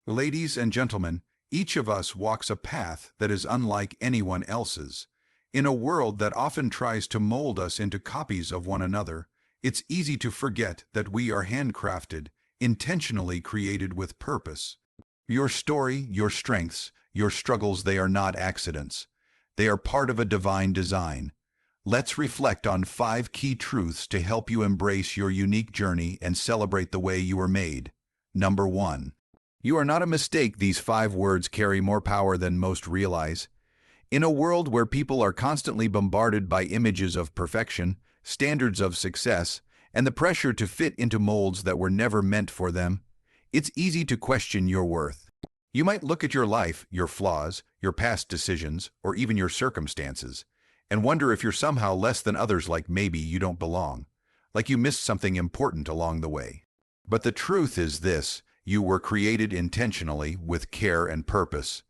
Ladies and gentlemen, each of us walks a path that is unlike anyone else's. In a world that often tries to mold us into copies of one another, it's easy to forget that we are handcrafted, intentionally created with purpose. Your story, your strengths, your struggles, they are not accidents. They are part of a divine design. Let's reflect on 5 key truths to help you embrace your unique journey and celebrate the way you were made. Number 1. You are not a mistake. These 5 words carry more power than most realize. In a world where people are constantly bombarded by images of perfection, standards of success, and the pressure to fit into molds that were never meant for them, it's easy to question your worth. You might look at your life, your flaws, your past decisions, or even your circumstances, and wonder if you're somehow less than others, like maybe you don't belong, like you missed something important along the way. But the truth is this: you were created intentionally with care and purpose.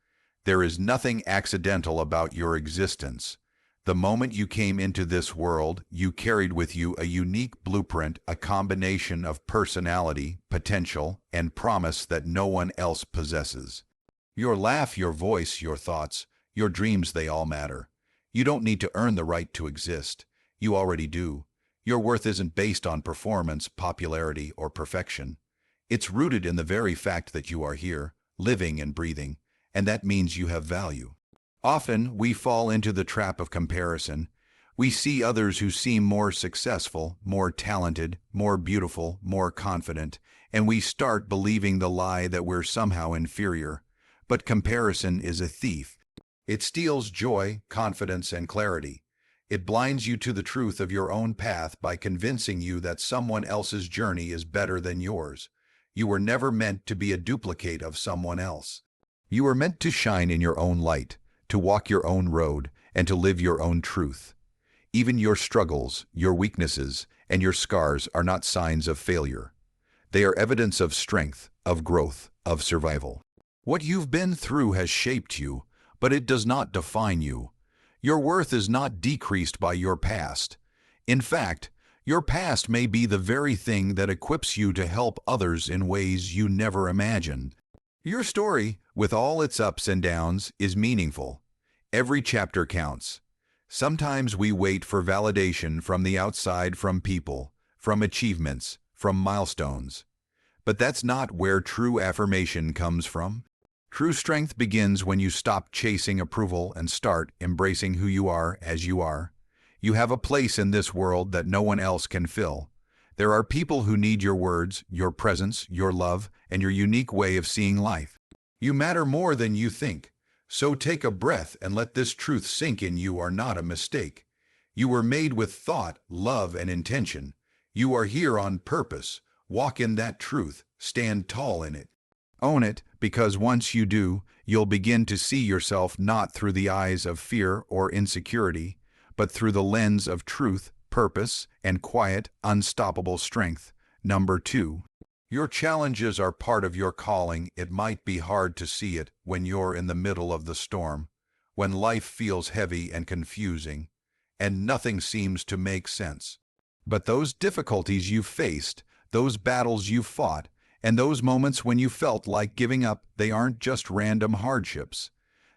There is nothing accidental about your existence. The moment you came into this world, you carried with you a unique blueprint, a combination of personality, potential, and promise that no one else possesses. Your laugh, your voice, your thoughts, your dreams, they all matter. You don't need to earn the right to exist. You already do. Your worth isn't based on performance, popularity, or perfection. It's rooted in the very fact that you are here, living and breathing, and that means you have value. Often, we fall into the trap of comparison. We see others who seem more successful, more talented, more beautiful, more confident, and we start believing the lie that we're somehow inferior. But comparison is a thief. It steals joy, confidence, and clarity. It blinds you to the truth of your own path by convincing you that someone else's journey is better than yours. You were never meant to be a duplicate of someone else. You were meant to shine in your own light, to walk your own road, and to live your own truth. Even your struggles, your weaknesses, and your scars are not signs of failure. They are evidence of strength, of growth, of survival. What you've been through has shaped you, but it does not define you. Your worth is not decreased by your past. In fact, your past may be the very thing that equips you to help others in ways you never imagined. Your story, with all its ups and downs, is meaningful. Every chapter counts. Sometimes we wait for validation from the outside, from people, from achievements, from milestones. But that's not where true affirmation comes from. True strength begins when you stop chasing approval and start embracing who you are as you are. You have a place in this world that no one else can fill. There are people who need your words, your presence, your love, and your unique way of seeing life. You matter more than you think. So take a breath and let this truth sink in. You are not a mistake. You were made with thought, love, and intention. You are here on purpose. Walk in that truth. Stand tall in it. Own it, because once you do, you'll begin to see yourself not through the eyes of fear or insecurity, but through the lens of truth, purpose, and quiet, unstoppable strength. Number 2. Your challenges are part of your calling. It might be hard to see it when you're in the middle of the storm, when life feels heavy and confusing, and nothing seems to make sense. But those difficulties you've faced, those battles you've fought, and those moments when you felt like giving up, they aren't just random hardships.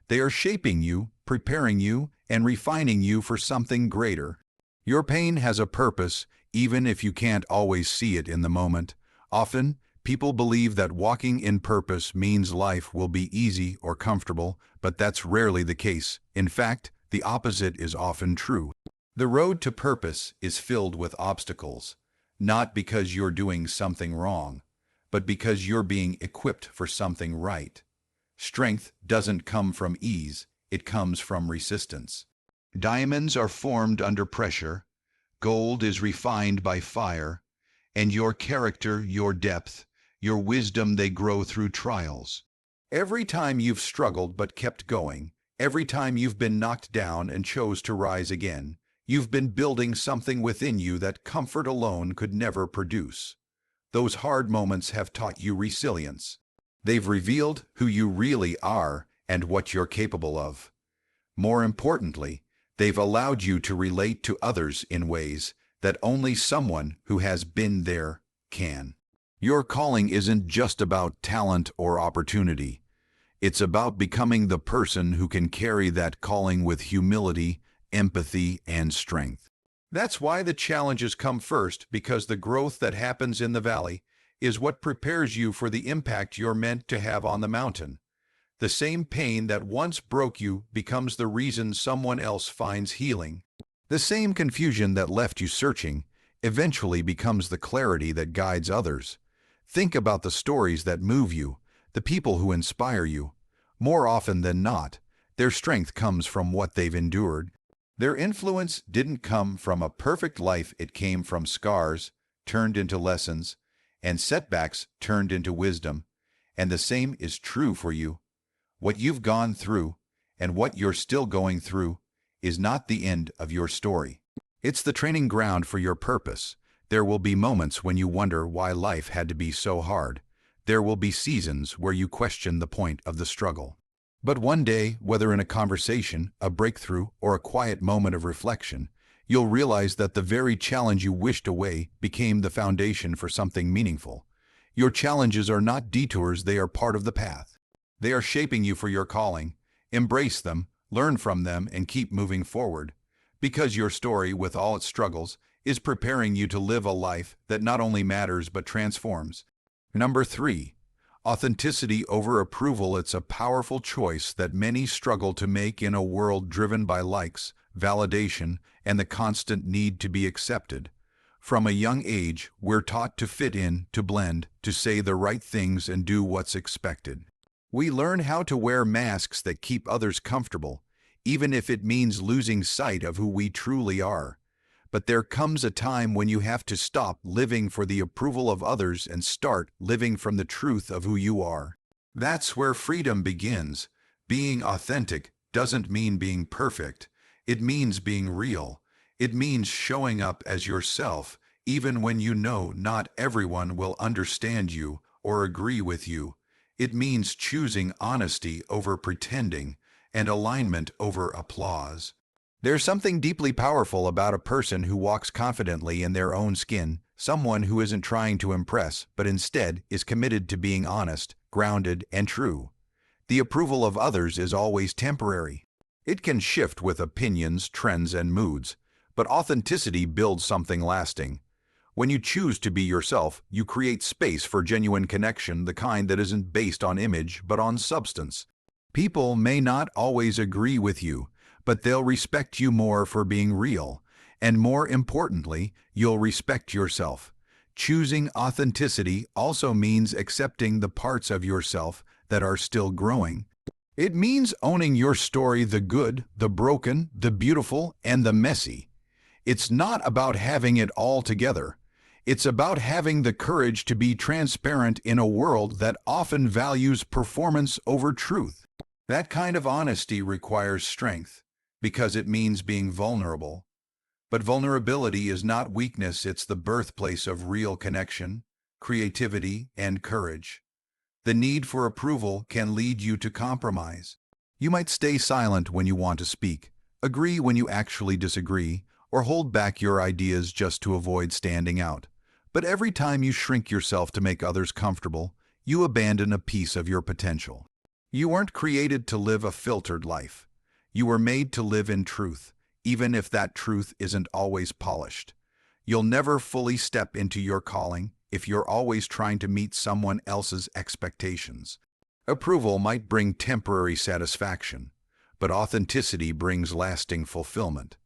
They are shaping you, preparing you, and refining you for something greater. Your pain has a purpose, even if you can't always see it in the moment. Often, people believe that walking in purpose means life will be easy or comfortable, but that's rarely the case. In fact, the opposite is often true. The road to purpose is filled with obstacles, not because you're doing something wrong, but because you're being equipped for something right. Strength doesn't come from ease, it comes from resistance. Diamonds are formed under pressure, gold is refined by fire, and your character, your depth, your wisdom, they grow through trials. Every time you've struggled but kept going, every time you've been knocked down and chose to rise again, you've been building something within you that comfort alone could never produce. Those hard moments have taught you resilience. They've revealed who you really are and what you're capable of. More importantly, they've allowed you to relate to others in ways that only someone who has been there can. Your calling isn't just about talent or opportunity. It's about becoming the person who can carry that calling with humility, empathy, and strength. That's why the challenges come first, because the growth that happens in the valley is what prepares you for the impact you're meant to have on the mountain. The same pain that once broke you becomes the reason someone else finds healing. The same confusion that left you searching eventually becomes the clarity that guides others. Think about the stories that move you, the people who inspire you. More often than not, their strength comes from what they've endured. Their influence didn't come from a perfect life, it came from scars turned into lessons and setbacks turned into wisdom. And the same is true for you. What you've gone through and what you're still going through is not the end of your story. It's the training ground for your purpose. There will be moments when you wonder why life had to be so hard. There will be seasons where you question the point of the struggle. But one day, whether in a conversation, a breakthrough, or a quiet moment of reflection, you'll realize that the very challenge you wished away became the foundation for something meaningful. Your challenges are not detours, they are part of the path. They are shaping you for your calling. Embrace them, learn from them, and keep moving forward. Because your story, with all its struggles, is preparing you to live a life that not only matters but transforms. Number 3. Authenticity over approval. It's a powerful choice that many struggle to make in a world driven by likes, validation, and the constant need to be accepted. From a young age, we're taught to fit in, to blend, to say the right things and do what's expected. We learn how to wear masks that keep others comfortable, even if it means losing sight of who we truly are. But there comes a time when you have to stop living for the approval of others and start living from the truth of who you are. That's where freedom begins. Being authentic doesn't mean being perfect. It means being real. It means showing up as yourself, even when you know not everyone will understand you or agree with you. It means choosing honesty over pretending and alignment over applause. There's something deeply powerful about a person who walks confidently in their own skin, someone who isn't trying to impress, but instead is committed to being honest, grounded, and true. The approval of others is always temporary. It can shift with opinions, trends, and moods, but authenticity builds something lasting. When you choose to be yourself, you create space for genuine connection, the kind that isn't based on image, but on substance. People may not always agree with you, but they'll respect you more for being real. And more importantly, you'll respect yourself. Choosing authenticity also means accepting the parts of yourself that are still growing. It means owning your story, the good, the broken, the beautiful, and the messy. It's not about having it all together. It's about having the courage to be transparent in a world that often values performance over truth. That kind of honesty requires strength, because it means being vulnerable. But vulnerability is not weakness, it's the birthplace of real connection, creativity, and courage. The need for approval can lead you to compromise. You might stay silent when you want to speak, agree when you actually disagree, or hold back your ideas just to avoid standing out. But every time you shrink yourself to make others comfortable, you abandon a piece of your potential. You weren't created to live a filtered life. You were made to live in truth, even if that truth isn't always polished. You'll never fully step into your calling if you're always trying to meet someone else's expectations. Approval might bring temporary satisfaction, but authenticity brings lasting fulfillment.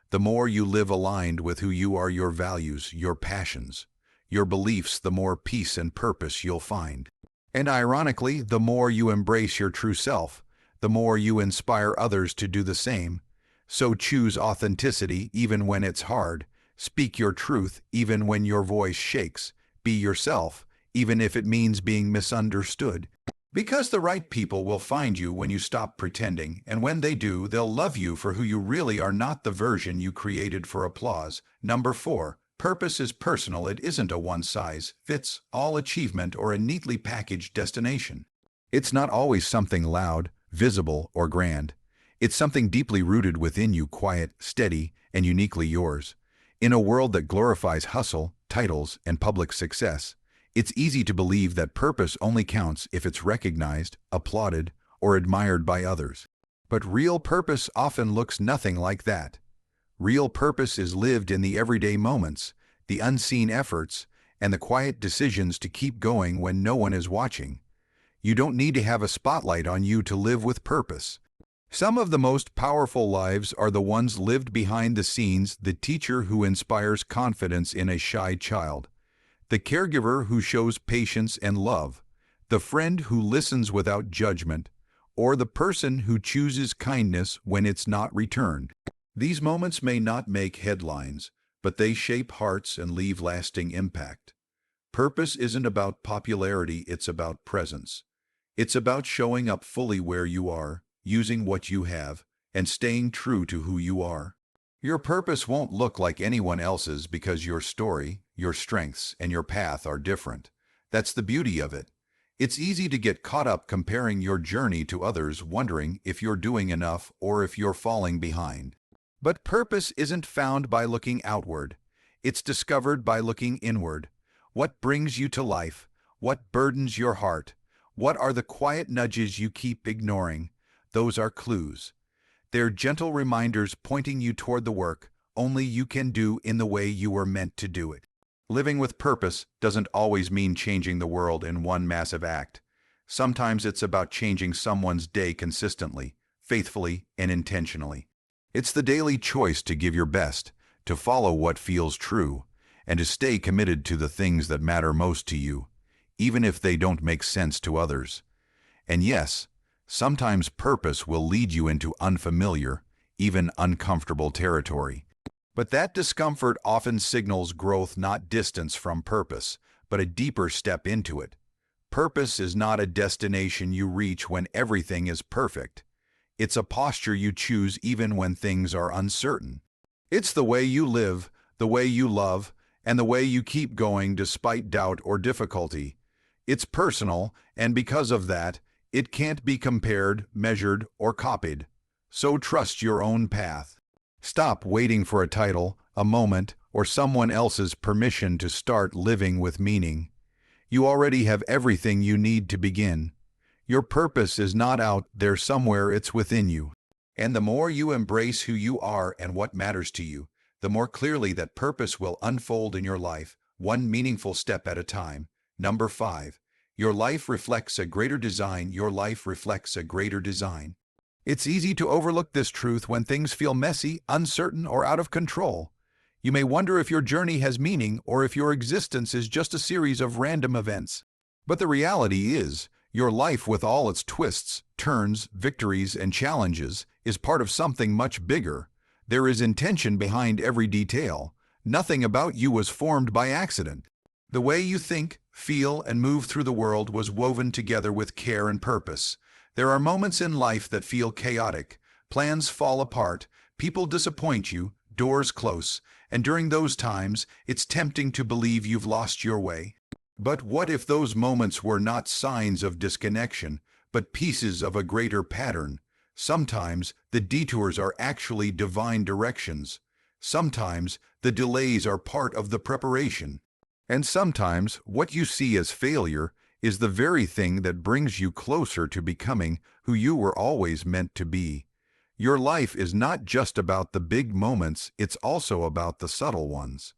The more you live aligned with who you are, your values, your passions, your beliefs, the more peace and purpose you'll find. And ironically, the more you embrace your true self, the more you inspire others to do the same. So choose authenticity even when it's hard. Speak your truth even when your voice shakes. Be yourself, even if it means being misunderstood. Because the right people will find you when you stop pretending, and when they do, they'll love you for who you really are, not the version you created for applause. Number 4. Purpose is personal. It isn't a one-size-fits-all achievement or a neatly packaged destination. It's not always something loud, visible, or grand. It's something deeply rooted within you, quiet, steady, and uniquely yours. In a world that glorifies hustle, titles, and public success, It's easy to believe that purpose only counts if it's recognized, applauded, or admired by others. But real purpose often looks nothing like that. Real purpose is lived in the everyday moments, the unseen efforts, and the quiet decisions to keep going when no one is watching. You don't need to have a spotlight on you to live with purpose. Some of the most powerful lives are the ones lived behind the scenes: the teacher who inspires confidence in a shy child, the caregiver who shows patience and love, the friend who listens without judgment, or the person who chooses kindness when it's not returned. These moments may not make headlines, but they shape hearts and leave lasting impact. Purpose isn't about popularity, it's about presence. It's about showing up fully where you are, using what you have, and staying true to who you are. Your purpose won't look like anyone else's because your story, your strengths, and your path are different. That's the beauty of it. It's easy to get caught up comparing your journey to others, wondering if you're doing enough or if you're falling behind. But purpose isn't found by looking outward. It's discovered by looking inward. What brings you to life? What burdens your heart? What are the quiet nudges you keep ignoring? Those are clues. They're gentle reminders pointing you toward the work only you can do in the way you were meant to do it. Living with purpose doesn't always mean changing the world in one massive act. Sometimes it's about changing someone's day consistently, faithfully, and intentionally. It's the daily choice to give your best, to follow what feels true, and to stay committed to the things that matter most to you, even if they don't make sense to others. And yes, sometimes purpose will lead you into unfamiliar, even uncomfortable territory. But that discomfort often signals growth, not distance from purpose, but a deeper step into it. Purpose is not a destination you reach when everything is perfect. It's a posture you choose even when things are uncertain. It's the way you live, the way you love, and the way you keep going despite doubt or difficulty. It's personal, and because of that, it can't be compared, measured, or copied. So trust your own path. Stop waiting for a title, a moment, or someone else's permission to start living with meaning. You already have everything you need to begin. Your purpose is not out there somewhere, it's within you. And the more you embrace who you are and what matters to you, the more clearly that purpose will unfold in your life, one meaningful step at a time. Number 5. Your life reflects a greater design. Your life reflects a greater design. It's easy to overlook this truth when things feel messy, uncertain, or out of control. You may wonder if your journey has meaning or if your existence is just a series of random events. But the reality is, your life, with all its twists, turns, victories, and challenges, is part of something much bigger. There is intention behind every detail. Nothing about you was formed by accident. The way you think, feel, and move through the world was woven together with care and purpose. There are moments in life that feel chaotic. Plans fall apart, people disappoint you, doors close, and during those times, it's tempting to believe you've lost your way. But what if those moments were not signs of disconnection, but pieces of a greater pattern? Sometimes the detours are actually divine directions. Sometimes the delays are part of the preparation. And sometimes what you see as failure is the very thing that brings you closer to becoming who you were always meant to be. Your life is not just about the big moments, it's also about the subtle ones.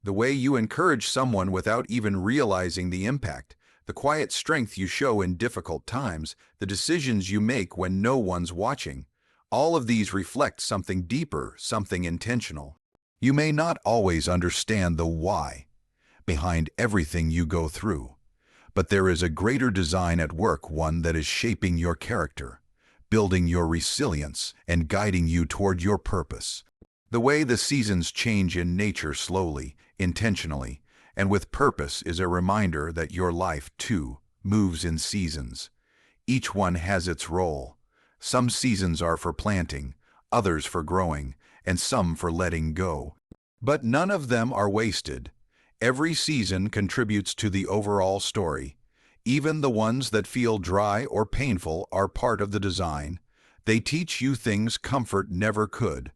The way you encourage someone without even realizing the impact, the quiet strength you show in difficult times, the decisions you make when no one's watching. All of these reflect something deeper, something intentional. You may not always understand the why behind everything you go through, but there is a greater design at work, one that is shaping your character, building your resilience, and guiding you toward your purpose. The way the seasons change in nature, slowly, intentionally, and with purpose, is a reminder that your life, too, moves in seasons. Each one has its role. Some seasons are for planting, others for growing, and some for letting go. But none of them are wasted. Every season contributes to the overall story. Even the ones that feel dry or painful are part of the design. They teach you things comfort never could.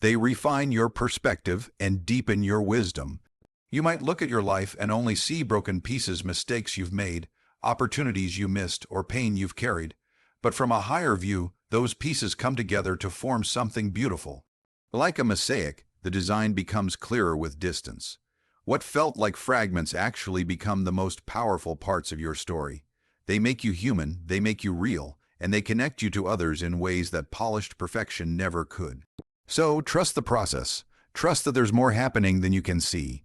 They refine your perspective and deepen your wisdom. You might look at your life and only see broken pieces, mistakes you've made, opportunities you missed, or pain you've carried. But from a higher view, those pieces come together to form something beautiful. Like a mosaic, the design becomes clearer with distance. What felt like fragments actually become the most powerful parts of your story. They make you human, they make you real, and they connect you to others in ways that polished perfection never could. So, trust the process. Trust that there's more happening than you can see.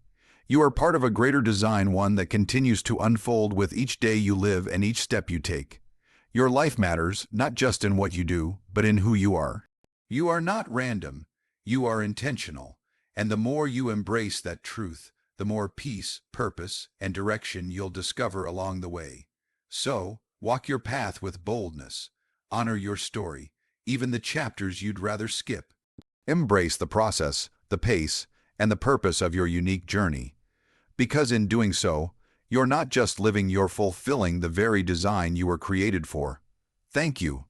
You are part of a greater design, one that continues to unfold with each day you live and each step you take. Your life matters, not just in what you do, but in who you are. You are not random. You are intentional. And the more you embrace that truth, the more peace, purpose, and direction you'll discover along the way. So, walk your path with boldness. Honor your story, even the chapters you'd rather skip. Embrace the process, the pace, and the purpose of your unique journey. Because in doing so, you're not just living, you're fulfilling the very design you were created for. Thank you